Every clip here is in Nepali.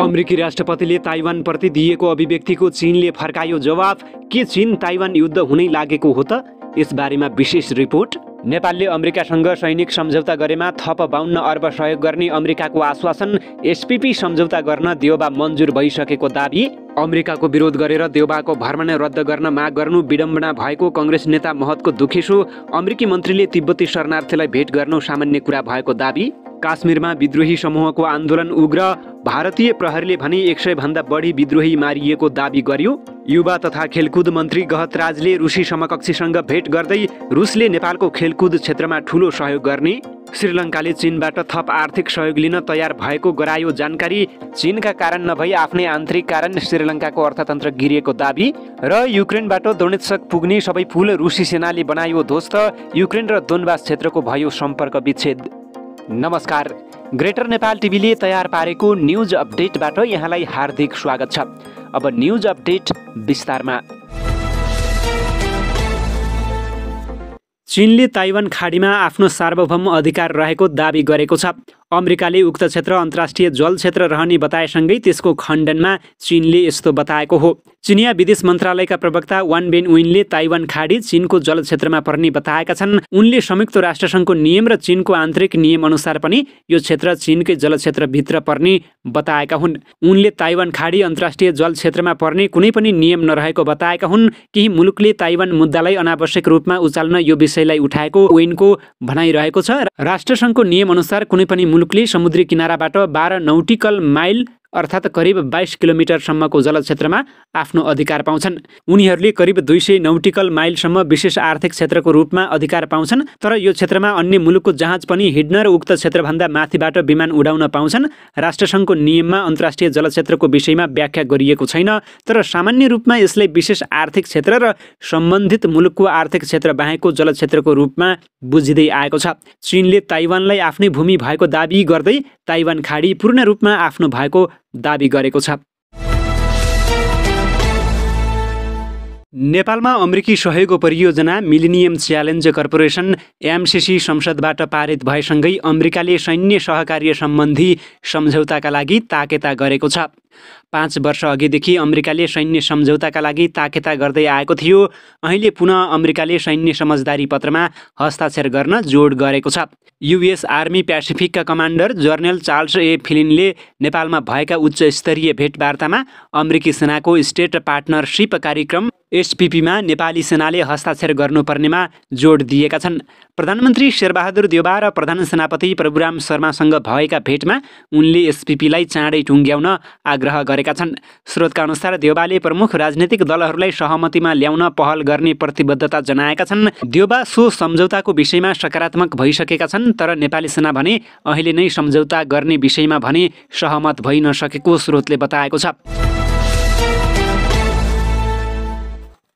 अमेरिकी राष्ट्रपतिले ताइवानप्रति दिएको अभिव्यक्तिको चीनले फर्कायो जवाफ। के चीन ताइवान युद्ध हुनै लागेको हो त? यसबारेमा विशेष रिपोर्ट। नेपालले अमेरिकासँग सैनिक सम्झौता गरेमा थप 52 अर्ब सहयोग गर्ने अमेरिकाको आश्वासन। एसपीपी सम्झौता गर्न देउबा मन्जुर भइसकेको दाबी। अमेरिकाको विरोध गरेर देउबाको भ्रमण रद्द गर्न माग गर्नु विडम्बना भएको कांग्रेस नेता महतको दुखेसो। अमेरिकी मन्त्रीले तिब्बती शरणार्थीलाई भेट गर्नु सामान्य कुरा भएको दाबी। काश्मीरमा विद्रोही समूहको आन्दोलन उग्र। भारतीय प्रहरीले भने 100 भन्दा बढी विद्रोही मारिएको दाबी गर्यो। युवा तथा खेलकुद मन्त्री गहतराजले रुसी समकक्षीसँग भेट गर्दै रुसले नेपालको खेलकुद क्षेत्रमा ठूलो सहयोग गर्ने। श्रीलङ्काले चीनबाट थप आर्थिक सहयोग लिन तयार भएको गरायो जानकारी। चीनका कारण नभई आफ्नै आन्तरिक कारण श्रीलङ्काको अर्थतन्त्र गिरिएको दाबी। र युक्रेनबाट दोनेत्स्क पुग्ने सबै पुल रुसी सेनाले बनायो ध्वस्त। युक्रेन र दोनबास क्षेत्रको भयो सम्पर्क विच्छेद। नमस्कार, ग्रेटर नेपाल टिभीले तयार पारेको न्युज अपडेटबाट यहाँलाई हार्दिक स्वागत छ। अब न्युज अपडेट विस्तारमा। चीनले ताइवान खाडीमा आफ्नो सार्वभौम अधिकार रहेको दाबी गरेको छ। अमेरिकाले उक्त क्षेत्र अन्तर्राष्ट्रिय जल क्षेत्र रहने बताएसँगै त्यसको खण्डनमा चीनले यस्तो बताएको हो। चिनिया विदेश मन्त्रालयका प्रवक्ता वान बेनविनले ताइवान खाडी चीनको जल क्षेत्रमा पर्ने बताएका छन्। उनले संयुक्त राष्ट्रसङ्घको नियम र चीनको आन्तरिक नियम अनुसार पनि यो क्षेत्र चीनकै जल क्षेत्रभित्र पर्ने बताएका हुन्। उनले ताइवान खाडी अन्तर्राष्ट्रिय जल क्षेत्रमा पर्ने कुनै पनि नियम नरहेको बताएका हुन्। केही मुलुकले ताइवान मुद्दालाई अनावश्यक रूपमा उचाल्न यो विषयलाई उठाएको वेनको भनाइरहेको छ। राष्ट्रसङ्घको नियम अनुसार कुनै पनि मुलुकले समुद्री किनाराबाट 12 नौटिकल माइल अर्थात् करिब 22 किलोमिटरसम्मको जल क्षेत्रमा आफ्नो अधिकार पाउँछन्। उनीहरूले करिब 200 नौटिकल माइलसम्म विशेष आर्थिक क्षेत्रको रूपमा अधिकार पाउँछन्। तर यो क्षेत्रमा अन्य मुलुकको जहाज पनि हिड्न र उक्त क्षेत्रभन्दा माथिबाट विमान उडाउन पाउँछन्। राष्ट्रसङ्घको नियममा अन्तर्राष्ट्रिय जल क्षेत्रको विषयमा व्याख्या गरिएको छैन। तर सामान्य रूपमा यसलाई विशेष आर्थिक क्षेत्र र सम्बन्धित मुलुकको आर्थिक क्षेत्र बाहेकको जल क्षेत्रको रूपमा बुझिँदै आएको छ। चीनले ताइवानलाई आफ्नै भूमि भएको दाबी गर्दै ताइवान खाडी पूर्ण रूपमा आफ्नो भएको दाबी गरेको छ। नेपालमा अमेरिकी सहयोग परियोजना मिलेनियम च्यालेन्ज कर्पोरेसन एमसीसी संसदबाट पारित भएसँगै अमेरिकाले सैन्य सहकार्य सम्बन्धी सम्झौताका लागि ताकेता गरेको छ। 5 वर्ष अघिदेखि अमेरिकाले सैन्य सम्झौताका लागि ताकेता गर्दै आएको थियो। अहिले पुनः अमेरिकाले सैन्य समझदारी पत्रमा हस्ताक्षर गर्न जोड गरेको छ। युएस आर्मी पेसिफिकका कमान्डर जनरल चार्ल्स ए फिलिनले नेपालमा भएका उच्च स्तरीय भेटवार्तामा अमेरिकी सेनाको स्टेट पार्टनरसिप कार्यक्रम एसपीपीमा नेपाली सेनाले हस्ताक्षर गर्नुपर्नेमा जोड दिएका छन्। प्रधानमन्त्री शेरबहादुर देउबा र प्रधान सेनापति प्रभुराम शर्मासँग भएका भेटमा उनले एसपीपीलाई चाँडै टुङ्ग्याउन आग्रह गरेका छन्। स्रोतका अनुसार देउबाले प्रमुख राजनीतिक दलहरूलाई सहमतिमा ल्याउन पहल गर्ने प्रतिबद्धता जनाएका छन्। देउबा सो सम्झौताको विषयमा सकारात्मक भइसकेका छन्। तर नेपाली सेना भने अहिले नै सम्झौता गर्ने विषयमा भने सहमत भइ नसकेको स्रोतले बताएको छ।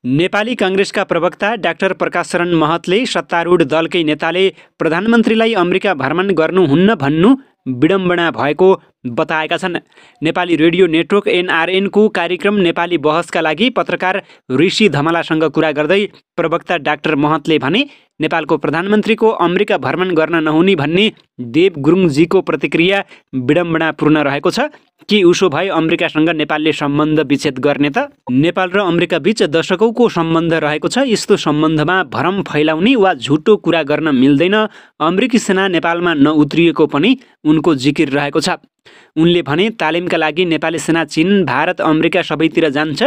नेपाली कांग्रेसका प्रवक्ता डाक्टर प्रकाशरण महतले सत्तारूढ दलकै नेताले प्रधानमन्त्रीलाई अमेरिका भ्रमण गर्नुहुन्न भन्नु विडम्बना भएको बताएका छन्। नेपाली रेडियो नेटवर्क एनआरएनको कार्यक्रम नेपाली बहसका लागि पत्रकार ऋषि धमलासँग कुरा गर्दै प्रवक्ता डाक्टर महतले भने नेपालको प्रधानमन्त्रीको अमेरिका भ्रमण गर्न नहुने भन्ने देव गुरुङजीको प्रतिक्रिया विडम्बनापूर्ण रहेको छ। के उसो भए अमेरिकासँग नेपालले सम्बन्ध विच्छेद गर्ने त? नेपाल र अमेरिका बीच दशकौँको सम्बन्ध रहेको छ। यस्तो सम्बन्धमा भरम फैलाउने वा झुटो कुरा गर्न मिल्दैन। अमेरिकी सेना नेपालमा नउत्रिएको पनि उनको जिकिर रहेको छ। उनले भने तालिमका लागि नेपाली सेना चीन, भारत, अमेरिका सबैतिर जान्छ।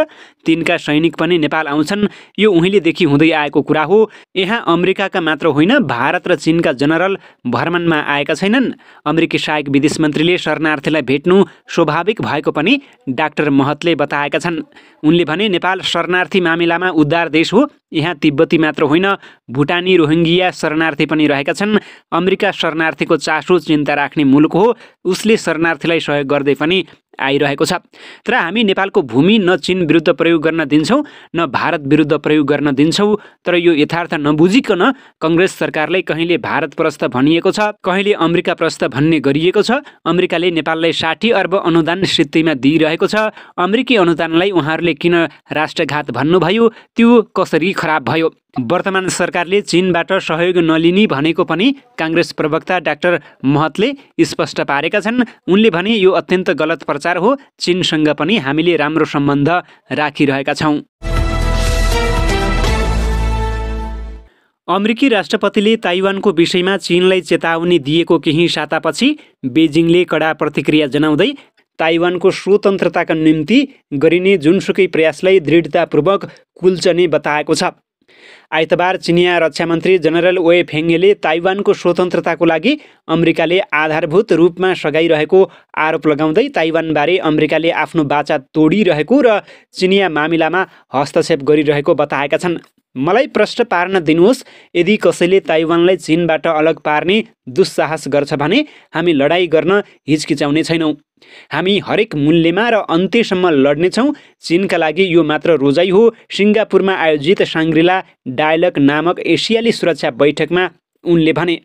तिनका सैनिक पनि नेपाल आउँछन्। यो उहिलेदेखि हुँदै आएको कुरा हो। यहाँ अमेरिकाका मात्र होइन, भारत र चीनका जनरल भ्रमणमा आएका छैनन्। अमेरिकी सहायक विदेश मन्त्रीले शरणार्थीलाई भेट्नु स्वाभाविक भएको पनि डाक्टर महतले बताएका छन्। उनले भने नेपाल शरणार्थी मामिलामा उद्धार देश हो। यहाँ तिब्बती मात्र होइन, भुटानी, रोहिङ्गिया शरणार्थी पनि रहेका छन्। अमेरिका शरणार्थीको चासो चिन्ता राख्ने मुलुक हो। उसले शरणार्थीलाई सहयोग गर्दै पनि आइरहेको छ। तर हामी नेपालको भूमि न चीन विरुद्ध प्रयोग गर्न दिन्छौँ न भारत विरुद्ध प्रयोग गर्न दिन्छौँ। तर यो यथार्थ नबुझिकन कांग्रेस सरकारले कहिले भारत प्रस्थ भनिएको छ, कहिले अमेरिका प्रस्थ भन्ने गरिएको छ। अमेरिकाले नेपाललाई 60 अर्ब अनुदान सित्तैमा दिइरहेको छ। अमेरिकी अनुदानलाई उहाँहरूले किन राष्ट्रघात भन्नुभयो? त्यो कसरी खराब भयो? वर्तमान सरकारले चीनबाट सहयोग नलिने भनेको पनि कांग्रेस प्रवक्ता डाक्टर महतले स्पष्ट पारेका छन्। उनले भने यो अत्यन्त गलत प्रचार समाचार हो, चीनसँग पनि हामीले राम्रो सम्बन्ध राखिरहेका छौँ। अमेरिकी राष्ट्रपतिले ताइवानको विषयमा चीनलाई चेतावनी दिएको केही सातापछि बेजिङले कडा प्रतिक्रिया जनाउँदै ताइवानको स्वतन्त्रताका निम्ति गरिने जुनसुकै प्रयासलाई दृढतापूर्वक कुल्चने बताएको छ। आइतबार चिनिया रक्षामन्त्री जनरल वे फेङ्गेले ताइवानको स्वतन्त्रताको लागि अमेरिकाले आधारभूत रूपमा सघाइरहेको आरोप लगाउँदै ताइवानबारे अमेरिकाले आफ्नो वाचा तोडिरहेको र चिनिया मामिलामा हस्तक्षेप गरिरहेको बताएका छन्। मलाई प्रश्न पार्न दिनुहोस्, यदि कसैले ताइवानलाई चीनबाट अलग पार्ने दुस्साहस गर्छ भने हामी लडाईँ गर्न हिचकिचाउने छैनौँ। हामी हरेक मूल्यमा र अन्त्यसम्म लड्नेछौँ। चीनका लागि यो मात्र रोजाइ हो। सिङ्गापुरमा आयोजित साङ्ग्रिला डायलग नामक एसियाली सुरक्षा बैठकमा उनले भने।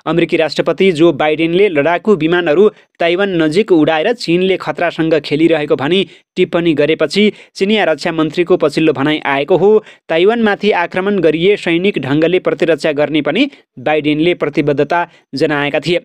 अमेरिकी राष्ट्रपति जो बाइडेनले लडाकु विमानहरू ताइवान नजिक उडाएर चीनले खतरासँग खेलिरहेको भनी टिप्पणी गरेपछि चिनिया रक्षा मन्त्रीको पछिल्लो भनाइ आएको हो। ताइवानमाथि आक्रमण गरिए सैनिक ढङ्गले प्रतिरक्षा गर्ने पनि बाइडेनले प्रतिबद्धता जनाएका थिए।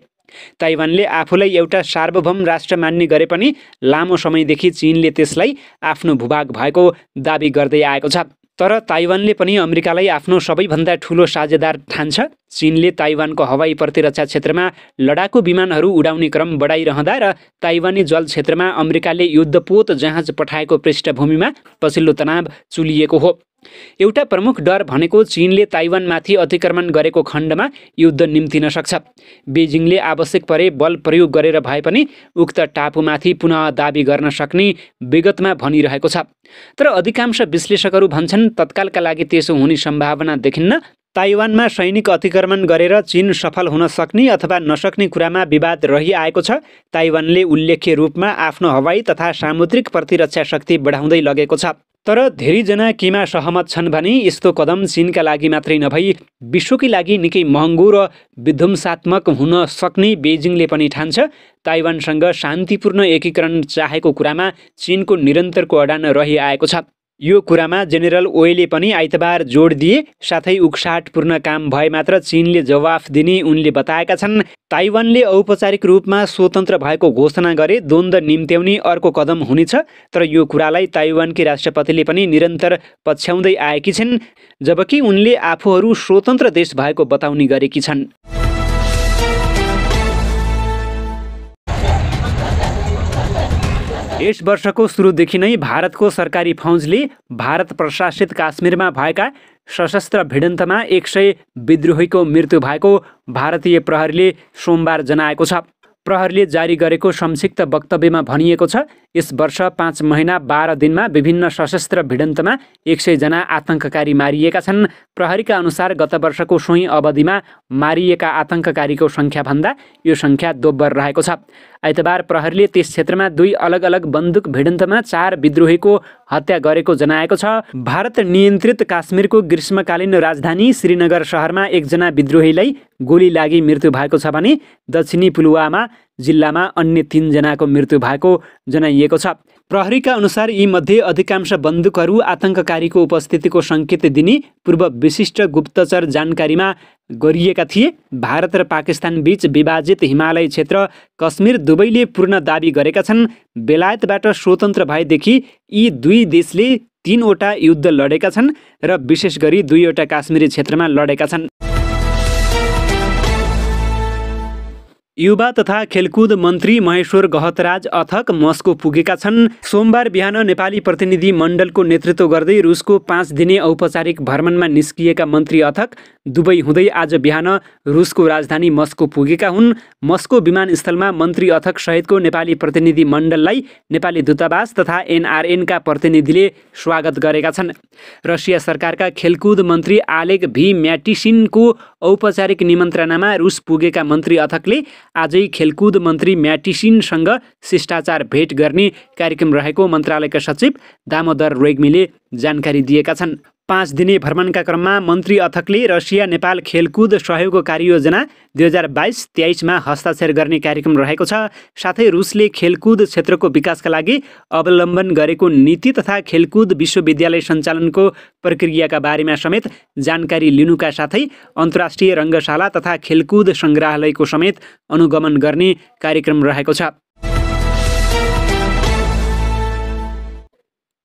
ताइवानले आफूलाई एउटा सार्वभौम राष्ट्र मान्ने गरे पनि लामो समयदेखि चीनले त्यसलाई आफ्नो भूभाग भएको दाबी गर्दै आएको छ। तर ताइवानले पनि अमेरिकालाई आफ्नो सबैभन्दा ठुलो साझेदार ठान्छ। चीनले ताइवानको हवाई प्रतिरक्षा क्षेत्रमा लडाकु विमानहरू उडाउने क्रम बढाइरहँदा र ताइवानी जल क्षेत्रमा अमेरिकाले युद्धपोत जहाज पठाएको पृष्ठभूमिमा पछिल्लो तनाव चुलिएको हो। एउटा प्रमुख डर भनेको चीनले ताइवानमाथि अतिक्रमण गरेको खण्डमा युद्ध निम्तिन सक्छ। बेजिङले आवश्यक परे बल प्रयोग गरेर भए पनि उक्त टापुमाथि पुनः दाबी गर्न सक्ने विगतमा भनिरहेको छ। तर अधिकांश विश्लेषकहरू भन्छन् तत्कालका लागि त्यसो हुने सम्भावना देखिन्न। ताइवानमा सैनिक अतिक्रमण गरेर चीन सफल हुन सक्ने अथवा नसक्ने कुरामा विवाद रहिआएको छ। ताइवानले उल्लेख्य रूपमा आफ्नो हवाई तथा सामुद्रिक प्रतिरक्षा शक्ति बढाउँदै लगेको छ। तर धेरैजना केमा सहमत छन् भने यस्तो कदम चीनका लागि मात्रै नभई विश्वकै लागि निकै महँगो र विध्वंसात्मक हुन सक्ने बेजिङले पनि ठान्छ। ताइवानसँग शान्तिपूर्ण एकीकरण चाहेको कुरामा चीनको निरन्तरको अडान रहिआएको छ। यो कुरामा जेनेरल ओयले पनि आइतबार जोड दिए। साथै उक्साहटपूर्ण काम भए मात्र चीनले जवाफ दिने उनले बताएका छन्। ताइवानले औपचारिक रूपमा स्वतन्त्र भएको घोषणा गरे द्वन्द्व निम्त्याउने अर्को कदम हुनेछ। तर यो कुरालाई ताइवानकी राष्ट्रपतिले पनि निरन्तर पछ्याउँदै आएकी छिन्, जबकि उनले आफूहरू स्वतन्त्र देश भएको बताउने गरेकी छन्। यस वर्षको सुरुदेखि नै भारतको सरकारी फौजले भारत प्रशासित काश्मीरमा भएका सशस्त्र भिडन्तमा 100 विद्रोहीको मृत्यु भएको भारतीय प्रहरीले सोमबार जनाएको छ। प्रहरीले जारी गरेको संक्षिप्त वक्तव्यमा भनिएको छ, यस वर्ष 5 महिना 12 दिनमा विभिन्न सशस्त्र भिडन्तमा 100 जना आतंककारी मारिएका छन्। प्रहरीका अनुसार गत वर्षको सोही अवधिमा मारिएका आतंककारीको सङ्ख्याभन्दा यो सङ्ख्या दोब्बर रहेको छ। आइतबार प्रहरीले त्यस क्षेत्रमा 2 अलग अलग बन्दुक भिडन्तमा 4 विद्रोहीको हत्या गरेको जनाएको छ। भारत नियन्त्रित काश्मीरको ग्रीष्मकालीन राजधानी श्रीनगर शहरमा 1 जना विद्रोहीलाई गोली लागि मृत्यु भएको छ भने दक्षिणी पुलवामा जिल्लामा अन्य 3 जनाको मृत्यु भएको जनाइएको छ। प्रहरीका अनुसार यी मध्ये अधिकांश बन्दुकहरू आतंककारीको उपस्थितिको सङ्केत दिने पूर्व विशिष्ट गुप्तचर जानकारीमा गरिएका थिए। भारत र पाकिस्तान बीच विभाजित हिमालय क्षेत्र कश्मीर दुवैले पूर्ण दाबी गरेका छन्। बेलायतबाट स्वतन्त्र भएदेखि यी 2 देशले 3 वटा युद्ध लडेका छन् र विशेष गरी 2 वटा काश्मीरी क्षेत्रमा लडेका छन्। युवा तथा खेलकुद मन्त्री महेश्वर गहतराज अथक मस्को पुगेका छन्। सोमबार बिहान नेपाली प्रतिनिधि मण्डलको नेतृत्व गर्दै रुसको 5 दिने औपचारिक भ्रमणमा निस्किएका मन्त्री अथक दुबई हुँदै आज बिहान रुसको राजधानी मस्को पुगेका हुन्। मस्को विमानस्थलमा मन्त्री अथक सहितको नेपाली प्रतिनिधि मण्डललाई नेपाली दूतावास तथा एनआरएनका प्रतिनिधिले स्वागत गरेका छन्। रसिया सरकारका खेलकुद मन्त्री आलेक भी म्याटिसिनको औपचारिक निमन्त्रणामा रुस पुगेका मन्त्री अथकले आजै खेलकुद मन्त्री म्याटिसिनसँग शिष्टाचार भेट गर्ने कार्यक्रम रहेको मन्त्रालयका सचिव दामोदर रेग्मीले जानकारी दिएका छन्। 5 दिने भ्रमणका क्रममा मन्त्री अथकले रसिया नेपाल खेलकुद सहयोग कार्ययोजना 2022-23 मा हस्ताक्षर गर्ने कार्यक्रम रहेको छ। साथै रुसले खेलकुद क्षेत्रको विकासका लागि अवलम्बन गरेको नीति तथा खेलकुद विश्वविद्यालय सञ्चालनको प्रक्रियाका बारेमा समेत जानकारी लिनुका साथै अन्तर्राष्ट्रिय रङ्गशाला तथा खेलकुद सङ्ग्रहालयको समेत अनुगमन गर्ने कार्यक्रम रहेको छ।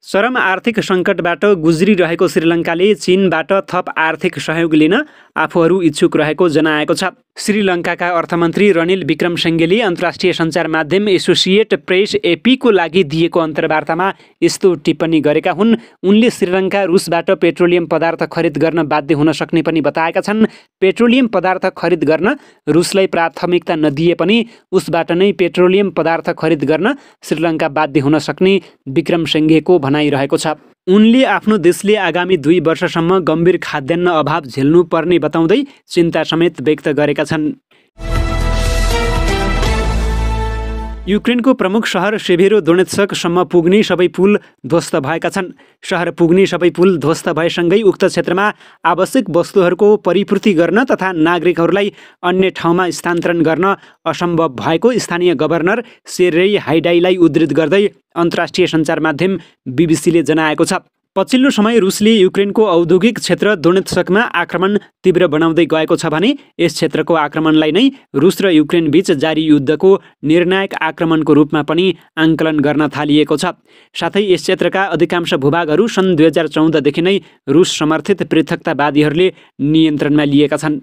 चरम आर्थिक सङ्कटबाट गुज्रिरहेको श्रीलङ्काले चीनबाट थप आर्थिक सहयोग लिन आफूहरू इच्छुक रहेको जनाएको छ। श्रीलङ्काका अर्थमन्त्री रनिल विक्रमसिंघेले अन्तर्राष्ट्रिय सञ्चार माध्यम एसोसिएट प्रेस एपीको लागि दिएको अन्तर्वार्तामा यस्तो टिप्पणी गरेका हुन्। उनले श्रीलङ्का रुसबाट पेट्रोलियम पदार्थ खरिद गर्न बाध्य हुन सक्ने पनि बताएका छन्। पेट्रोलियम पदार्थ खरिद गर्न रुसलाई प्राथमिकता नदिए पनि उसबाट नै पेट्रोलियम पदार्थ खरिद गर्न श्रीलङ्का बाध्य हुन सक्ने विक्रमसिंघेको भनाइरहेको छ। उनले आफ्नो देशले आगामी 2 वर्षसम्म गम्भीर खाद्यान्न अभाव झेल्नु पर्ने बताउँदै चिन्ता समेत व्यक्त गरेका छन्। युक्रेनको प्रमुख शहर सेभेरोदोनेत्स्कसम्म पुग्ने सबै पुल ध्वस्त भएका छन्। शहर पुग्ने सबै पुल ध्वस्त भएसँगै उक्त क्षेत्रमा आवश्यक वस्तुहरूको परिपूर्ति गर्न तथा नागरिकहरूलाई अन्य ठाउँमा स्थानान्तरण गर्न असम्भव भएको स्थानीय गभर्नर सेर्गेई हाइडाईलाई उद्धृत गर्दै अन्तर्राष्ट्रिय सञ्चार माध्यम बीबीसीले जनाएको छ। पछिल्लो समय रुसले युक्रेनको औद्योगिक क्षेत्र दोनेत्स्कमा आक्रमण तीव्र बनाउँदै गएको छ भने यस क्षेत्रको आक्रमणलाई नै रुस र युक्रेन बीच जारी युद्धको निर्णायक आक्रमणको रूपमा पनि आङ्कलन गर्न थालिएको छ। साथै यस क्षेत्रका अधिकांश भूभागहरू सन् 2014 देखि नै रुस समर्थित पृथकतावादीहरूले नियन्त्रणमा लिएका छन्।